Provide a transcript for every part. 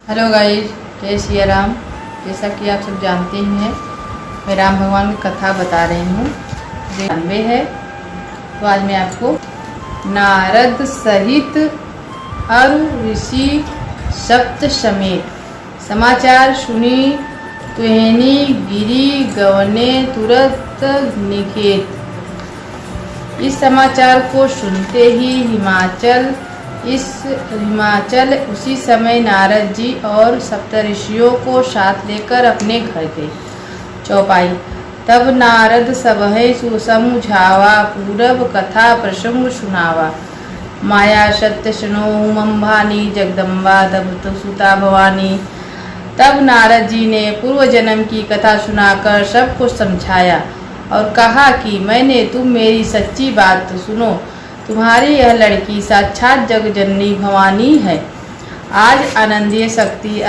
Hello guys, जय सिया राम। जैसा कि आप सब जानते ही हैं, मैं राम भगवान की कथा बता रही हूँ जो 99 है। तो आज मैं आपको नारद सहित अरु ऋषि सप्त समेत समाचार सुनी तुहिनी गिरी गवने तुरंत निकेत। इस समाचार को सुनते ही हिमाचल उसी समय नारद जी और सप्तऋषियों को साथ लेकर अपने घर गए। चौपाई। तब नारद सबहे सुसमुझावा, पूरब कथा प्रसंग सुनावा। माया सत्य सुनो मम्भानी, जगदम्बा तब सुता भवानी। तब नारद जी ने पूर्व जन्म की कथा सुनाकर सबको समझाया और कहा कि मैंने तुम मेरी सच्ची बात तो सुनो। तुम्हारी यह लड़की साक्षात जगजननी भवानी है। आज आनंदीय शक्ति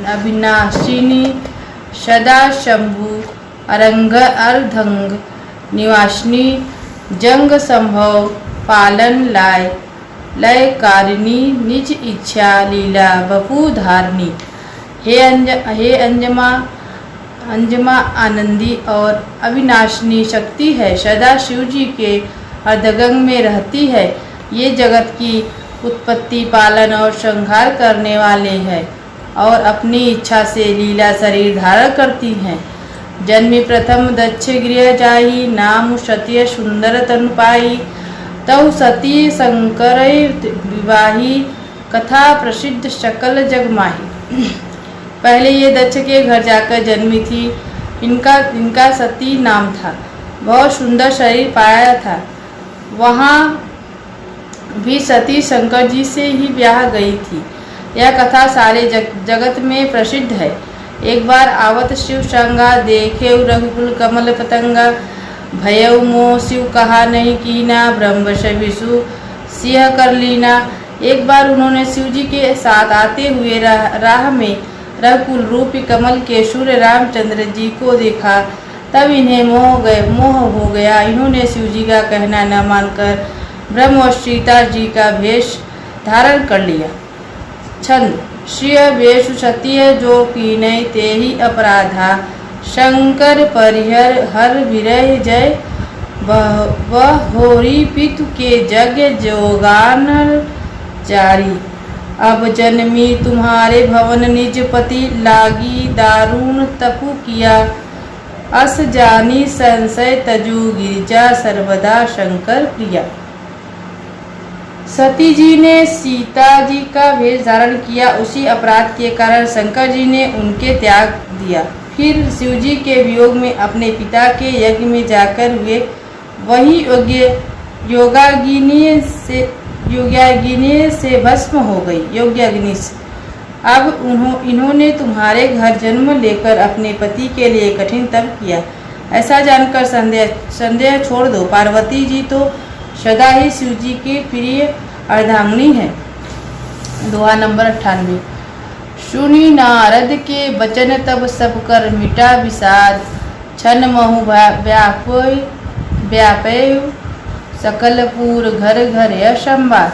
अविनाशिनी सदा शंभु अर्धंग निवासिनी जंग संभव पालन लयकारिणी निज इच्छा लीला बपू धारणी। हे अंजमा आनंदी और अविनाशिनी शक्ति है, सदा शिव जी के अर्धगंग में रहती है। ये जगत की उत्पत्ति पालन और संहार करने वाले हैं और अपनी इच्छा से लीला शरीर धारण करती हैं। जन्मी प्रथम दक्ष गृह जाही, नाम सत्य सुंदर तनु पाई। तौ सती शंकर विवाही, कथा प्रसिद्ध सकल जग माही। पहले ये दक्ष के घर जाकर जन्मी थी। इनका सती नाम था। बहुत सुंदर शरीर पाया था। वहाँ भी सती शंकर जी से ही ब्याह गई थी। यह कथा सारे जगत में प्रसिद्ध है। एक बार आवत शिव संगा, देखे रघुकुल कमल पतंगा। भयउ मोह शिव कहा नहीं कीना, ब्रह्म से विषु सिंह कर लीना। एक बार उन्होंने शिव जी के साथ आते हुए राह में रघुकुल रूपी कमल के सूर्य रामचंद्र जी को देखा। तब इन्हें मोह हो गया। इन्होंने शिव जी का कहना न मानकर ब्रह्म और सीता जी का वेश धारण कर लिया। छंद। श्रिय वेशु सत्य जो कीनय ते ही अपराधा, शंकर परिहर हर विरह जय। वह होरी पितु के यज्ञ जोगान जारी। अब जन्मी तुम्हारे भवन निज पति, लागी दारुण तपु किया। अस जानी संशय तजु गिरिजा, सर्वदा शंकर प्रिया। सती जी ने सीता जी का वेश धारण किया। उसी अपराध के कारण शंकर जी ने उनके त्याग दिया। फिर शिव जी के वियोग में अपने पिता के यज्ञ में जाकर हुए वही योगाग्नि से भस्म हो गई। योगाग्नि से। अब इन्होंने तुम्हारे घर जन्म लेकर अपने पति के लिए कठिन तप किया। ऐसा जानकर संदेह छोड़ दो। पार्वती जी तो सदा ही शिव जी की प्रिय अर्धांगिनी है। दोहा नंबर 98। सुनी नारद के वचन तब सब कर मिटा विषाद, छन महु व्यापय सकलपुर घर घर असंवाद।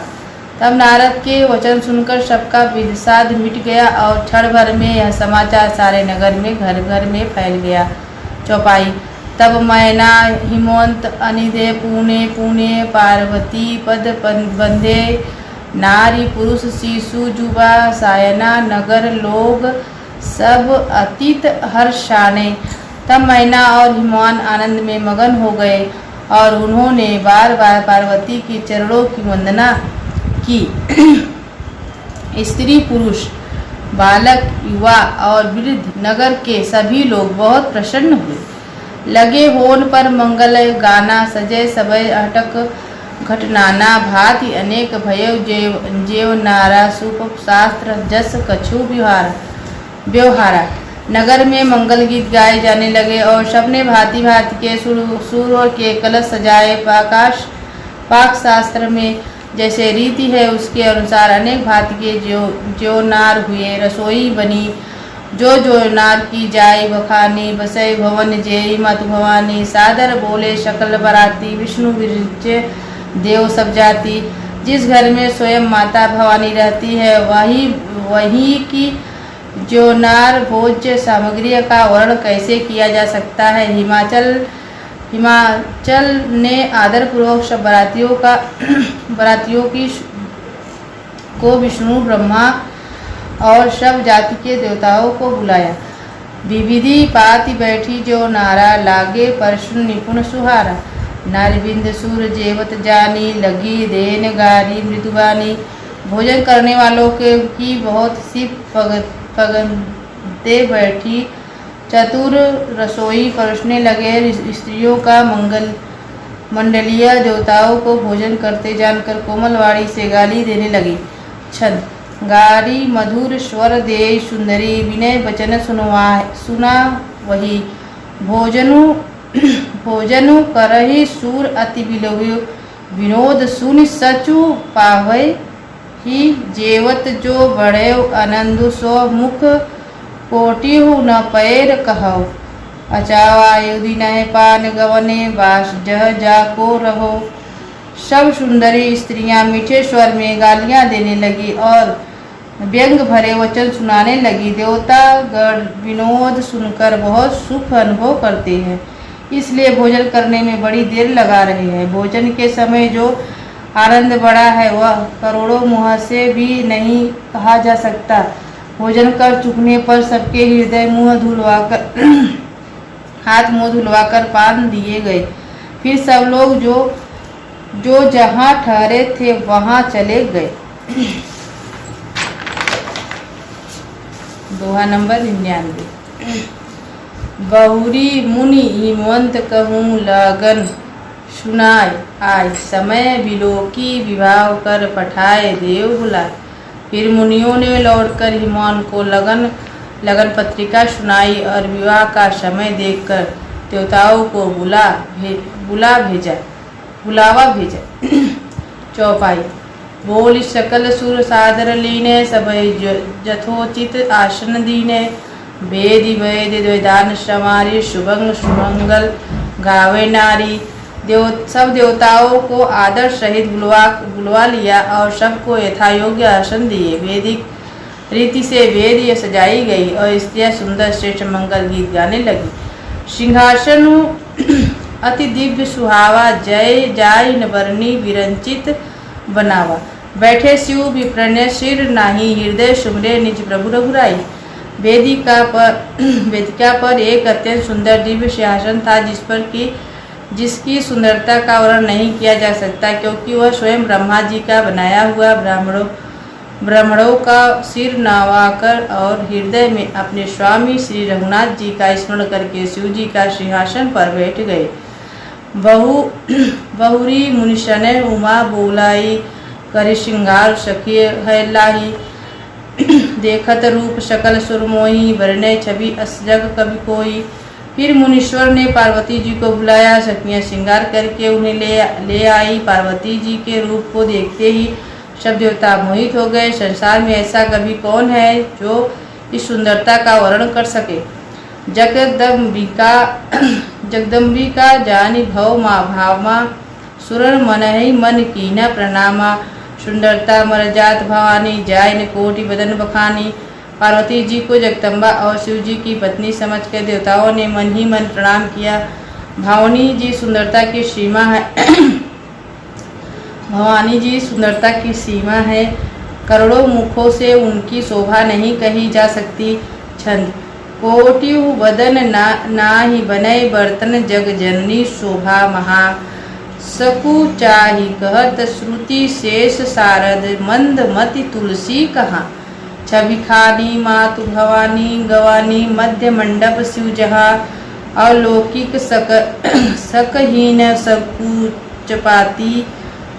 तब नारद के वचन सुनकर सबका विषाद मिट गया और क्षण भर में यह समाचार सारे नगर में घर घर में फैल गया। चौपाई। तब मैना हिमवंत अनिधे पुणे पुणे, पार्वती पद बंधे। नारी पुरुष शिशु जुबा सायना, नगर लोग सब अतीत हर्षाने। तब मैना और हिमवान आनंद में मगन हो गए और उन्होंने बार बार पार्वती के चरणों की वंदना की। स्त्री पुरुष बालक युवा और वृद्ध नगर के सभी लोग बहुत प्रसन्न हुए। लगे होन पर मंगल गाना, सजय सबय अटक घटनाना। भांति अनेक भयउ जेव नारा, सुप शास्त्र जस कछु व्यवहारा। नगर में मंगल गीत गाए जाने लगे और सबने भांति भांति के सूर के कलश सजाए। पाक शास्त्र में जैसे रीति है उसके अनुसार अनेक भांति के जो नार हुए। रसोई बनी जो नार की जाय बखानी, बसई भवन जेई मातु भवानी। सादर बोले सकल बराती, विष्णु विरज देव सब जाति। जिस घर में स्वयं माता भवानी रहती है वही की जो नार भोज्य सामग्री का वर्णन कैसे किया जा सकता है। हिमाचल ने आदरपूर्वक सब बारातियों को विष्णु ब्रह्मा और सब जाति के देवताओं को बुलाया। विविधि पाति बैठी जो नारा लागे परशुन निपुण सुहारा। नारबिंद सूर जेवत जानी लगी देन गारी मृदुबानी। भोजन करने वालों के की बहुत सी पगंते बैठी चतुर रसोई परोसने लगे। स्त्रियों का मंडलिया देवताओं को भोजन करते जानकर कोमलवाणी से गाली देने लगी। छंद गारी मधुर स्वर दे सुंदरी विनय वचन सुना वही। भोजनु करहि सूर अति विनोद सुनि सचु पावै ही। जेवत जो बढ़े आनंद सो मुख कोटिहु न पैर कहौ। अचावा युधि नह पान गवने बास जह जाको रहो। सब सुंदरी स्त्रियां मीठे स्वर में गालियां देने लगी और व्यंग भरे वचन सुनाने लगी। देवता गण विनोद सुनकर बहुत सुख अनुभव करते हैं, इसलिए भोजन करने में बड़ी देर लगा रहे हैं। भोजन के समय जो आनंद बढ़ा है वह करोड़ों मुँह से भी नहीं कहा जा सकता। भोजन कर चुकने पर सबके हृदय हाथ मुँह धुलवाकर पान दिए गए। फिर सब लोग जो जहाँ ठहरे थे वहाँ चले गए। दोहा नंबर 99। बहुरी मुनि हिमवंत कहूँ लगन सुनाय आय। समय बिलोकी विवाह कर पठाए देव बुलाए। फिर मुनियों ने लौटकर हिमवान को लगन पत्रिका सुनाई और विवाह का समय देखकर देवताओं को बुलावा भेजा। चौपाई। बोल सकल सुर सादर लीने सभै यथोचित आसन दीने। वेद वेदान समारी शुभंग सुमंगल गावे नारी। सब देवताओं को आदर सहित बुलवा लिया और सबको यथायोग्य आसन दिए। वैदिक रीति से वेद सजाई गई और स्त्रियां सुंदर श्रेष्ठ मंगल गीत गाने लगी। सिंहासन अति दिव्य सुहावा जय जाय नवरणी विरंचित बनावा। बैठे शिव विप्रण्य सिर नाही हृदय सुमरे निज प्रभु रघुराई। वेदिका पर एक अत्यंत सुंदर दिव्य सिंहासन था जिसकी सुंदरता का वर्णन नहीं किया जा सकता, क्योंकि वह स्वयं ब्रह्मा जी का बनाया हुआ ब्राह्मणों का सिर नवाकर और हृदय में अपने स्वामी श्री रघुनाथ जी का स्मरण करके शिव जी का सिंहासन पर बैठ गए। बहुरी मुनिशने उमा बोलाई करि श्रृंगार सखी है लाही। देखत रूप सकल सुरमोही वर्णय छवि असजग कवि कोई। फिर मुनीश्वर ने पार्वती जी को बुलाया। सखियां श्रृंगार करके उन्हें ले आई। पार्वती जी के रूप को देखते ही सब देवता मोहित हो गए। संसार में ऐसा कवि कौन है जो इस सुंदरता का वर्णन कर सके। जगदम्बिका जानी भव भावमा सुरन मन ही मन कीना प्रणामा। सुंदरता मरजात भवानी जाय न कोटि बदन बखानी। पार्वती जी को जगदम्बा और शिव जी की पत्नी समझकर देवताओं ने मन ही मन प्रणाम किया। भवानी जी सुंदरता की सीमा है भवानी जी सुंदरता की सीमा है। करोड़ों मुखों से उनकी शोभा नहीं कही जा सकती। छंद कोटि वदन नाही बनय बर्तन जग जननी शोभा महा। सकु चाहि कहत श्रुति शेष सारद मंद मति तुलसी कहा। छवि खानी मातु भवानी गवानी मध्य मंडप शिव जहा। अलौकिक सकहीन सकुचपाती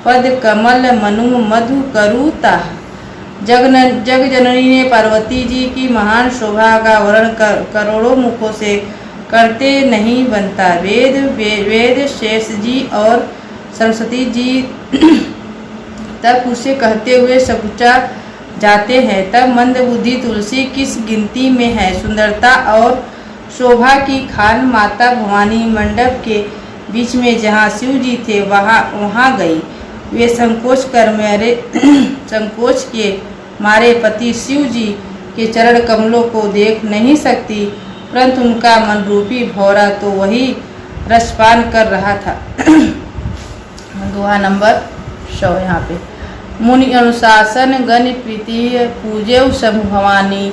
पद कमल मनु मधु करुता। जग जननी ने पार्वती जी की महान शोभा का वर्णन करोड़ों मुखों से करते नहीं बनता। वेद शेष जी और सरस्वती जी तक उसे कहते हुए सकुचा जाते हैं, तब मंद बुद्धि तुलसी किस गिनती में है। सुंदरता और शोभा की खान माता भवानी मंडप के बीच में जहाँ शिव जी थे वहाँ गई वे संकोच के मारे पति शिव जी के चरण कमलों को देख नहीं सकती, परंतु उनका मन रूपी भौरा तो वही रसपान कर रहा था। दोहा नंबर 100 यहाँ पे। मुनि अनुशासन गण प्रीति पूजे समूह भवानी,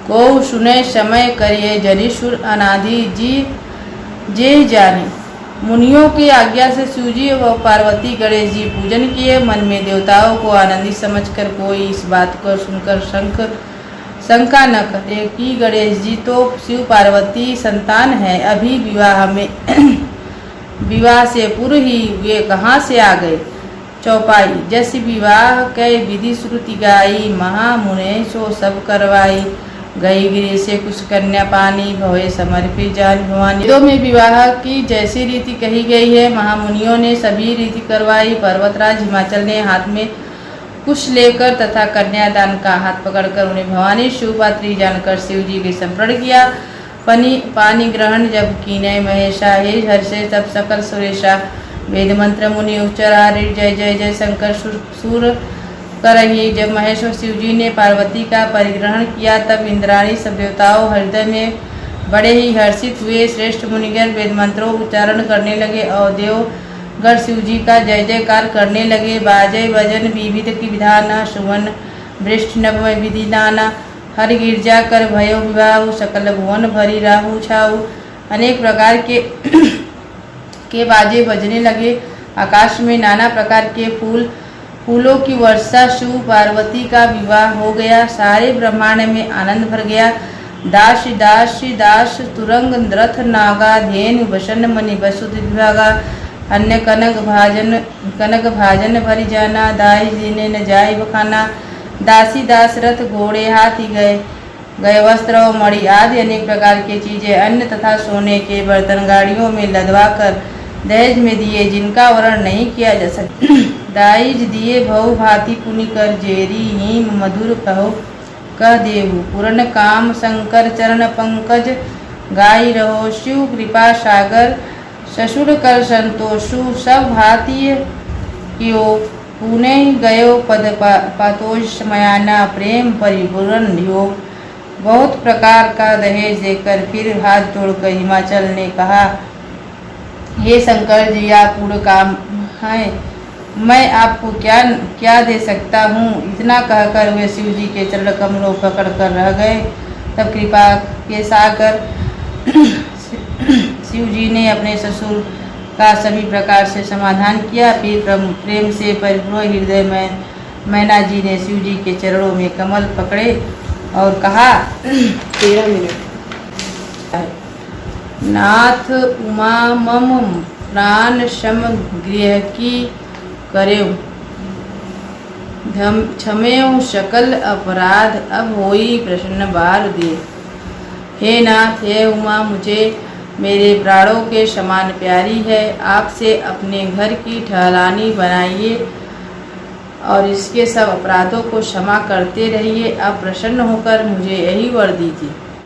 को सुने समय करिए जनिशुर अनादि जी जे जाने। मुनियों की आज्ञा से शिवजी व पार्वती गणेश जी पूजन किए। मन में देवताओं को आनंदित समझकर कोई इस बात को सुनकर शंका न करे कि गणेश जी तो शिव पार्वती संतान है, अभी विवाह से पूर्व ही वे कहाँ से आ गए। चौपाई। जैसे विवाह कै विधि श्रुति गाई, महामुने सो सब करवाई, गई गिरी से कुछ कन्या पानी, भवे समर्पित जान भवानी। वेदों में विवाह की जैसी रीति कही गई है, महामुनियों ने सभी रीति करवाई। पर्वतराज हिमाचल ने हाथ में कुश लेकर तथा कन्यादान का हाथ पकड़कर उन्हें भवानी शिवपात्री जानकर शिव जी के समर्पण किया। पानी ग्रहण जब कीने महेशा, हे हर्षे तब सकल सुरेशा, वेद मंत्र मुनि उच्चारे जय जय जय शंकर सुर करही। जब महेश्वर शिव जी ने पार्वती का परिग्रहण किया तब इंद्राणी सब देवताओं हृदय में बड़े ही हर्षित हुए। श्रेष्ठ मुनिगण वेद मंत्रों उच्चारण करने लगे और देवगण शिव जी का जय जयकार करने लगे। बाजय भजन विविध की विधान, सुवन वृष्टि नवमय विधि नाना, हर गिरजा कर भयो विवाह, सकल भुवन भरी राहु छाऊ। अनेक प्रकार के बाजे बजने लगे। आकाश में नाना प्रकार के फूलों की वर्षा, शिव पार्वती का विवाह हो गया। सारे ब्रह्मांड में आनंद भर गया। दास दास दास तुरंग रथ नागा, धेनु वसन मणि वसुध विभागा, अन्य कनक भाजन भरी जाना, दाई जीने न जाय बखाना। दासी दास रथ घोड़े हाथी गए वस्त्र और मणि आदि अनेक प्रकार की चीजें अन्य तथा सोने के बर्तन गाड़ियों में लदवा कर दहेज में दिए, जिनका वर्णन नहीं किया जा सकता। दाइज दिए भव भांति पुनि कर, जेरी हिम मधुर कहो कह देहु, पूर्ण काम शंकर चरण पंकज, गाई रहो शिव कृपा सागर, ससुर कर संतोषु सब भांति कियो, पुणे गयो पद पातोष मयाना, प्रेम परिपूर्ण योग। बहुत प्रकार का दहेज देकर फिर हाथ जोड़कर हिमाचल ने कहा, हे शंकर जी, आप पूर्ण काम हैं, मैं आपको क्या दे सकता हूँ। इतना कहकर वे शिव जी के चरण कमलों पकड़ कर रह गए। तब कृपा के सागर शिव जी ने अपने ससुर का सभी प्रकार से समाधान किया। फिर प्रेम से परिपूर्ण हृदय में मैना जी ने शिव जी के चरणों में कमल पकड़े और कहा, 13 मिनट। नाथ उमा मम प्राण सम गृह की करेऊ, क्षमेऊ सकल अपराध, अब होई प्रसन्न बार दे। हे नाथ, हे उमा, मुझे मेरे प्राणों के समान प्यारी है, आपसे अपने घर की ठहरानी बनाइए और इसके सब अपराधों को क्षमा करते रहिए। अब प्रसन्न होकर मुझे यही वर दीजिए।